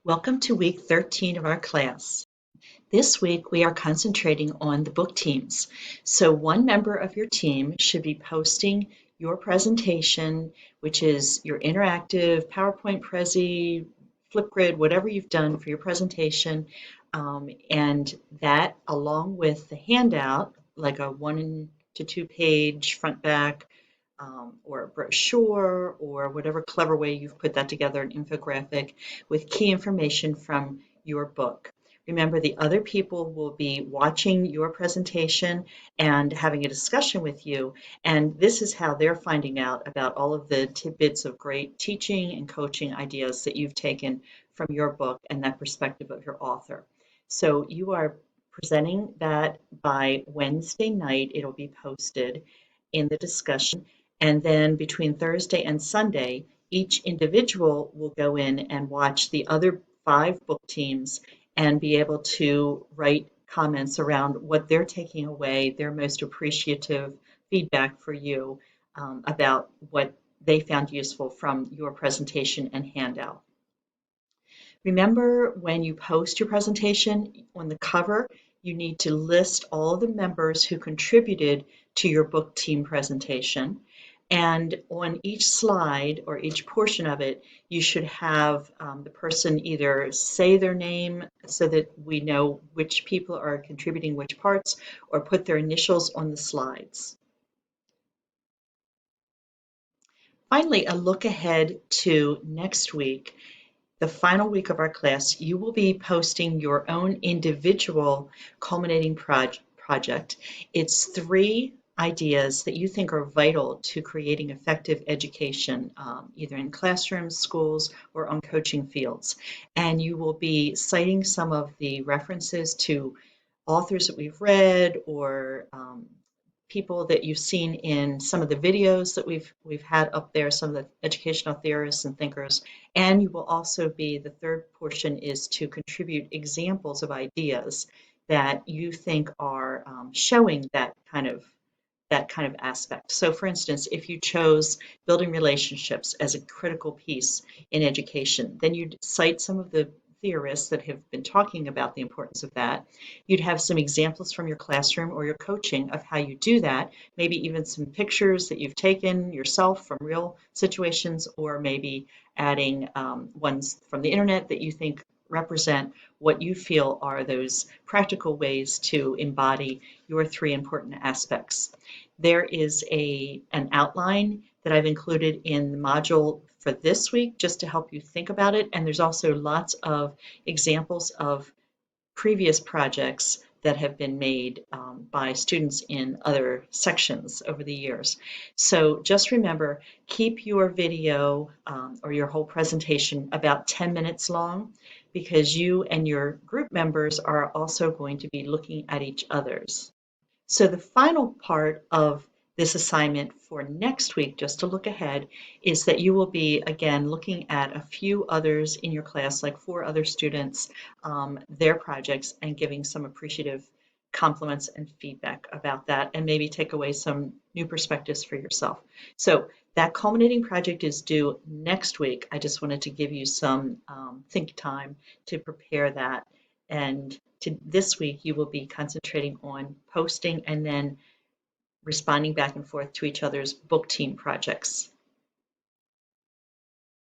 Welcome to week 13 of our class. This week we are concentrating on the book teams. So one member of your team should be posting your presentation, which is your interactive PowerPoint, Prezi, Flipgrid, whatever you've done for your presentation, and that along with the handout, like a 1 to 2 page front back, or a brochure, or whatever clever way you've put that together, an infographic with key information from your book. Remember, the other people will be watching your presentation and having a discussion with you, and this is how they're finding out about all of the tidbits of great teaching and coaching ideas that you've taken from your book and that perspective of your author. So you are presenting that by Wednesday night. It'll be posted in the discussion, and then between Thursday and Sunday, each individual will go in and watch the other 5 book teams and be able to write comments around what they're taking away, their most appreciative feedback for you, about what they found useful from your presentation and handout. Remember, when you post your presentation on the cover, you need to list all of the members who contributed to your book team presentation. And on each slide or each portion of it, you should have the person either say their name so that we know which people are contributing which parts, or put their initials on the slides. Finally, a look ahead to next week. The final week of our class, you will be posting your own individual culminating project. It's 3 ideas that you think are vital to creating effective education, either in classrooms, schools, or on coaching fields. And you will be citing some of the references to authors that we've read, or people that you've seen in some of the videos that we've had up there, some of the educational theorists and thinkers. And you will also be, the third portion is to contribute examples of ideas that you think are showing that kind of aspect. So for instance, if you chose building relationships as a critical piece in education, then you'd cite some of the theorists that have been talking about the importance of that. You'd have some examples from your classroom or your coaching of how you do that, maybe even some pictures that you've taken yourself from real situations, or maybe adding ones from the internet that you think represent what you feel are those practical ways to embody your 3 important aspects. There is an outline that I've included in the module for this week just to help you think about it. And there's also lots of examples of previous projects that have been made by students in other sections over the years. So just remember, keep your video or your whole presentation about 10 minutes long, because you and your group members are also going to be looking at each other's. So the final part of this assignment for next week, just to look ahead, is that you will be, again, looking at a few others in your class, like 4 other students, their projects, and giving some appreciative compliments and feedback about that, and maybe take away some new perspectives for yourself. So that culminating project is due next week. I just wanted to give you some think time to prepare that. And this week, you will be concentrating on posting and then responding back and forth to each other's book team projects.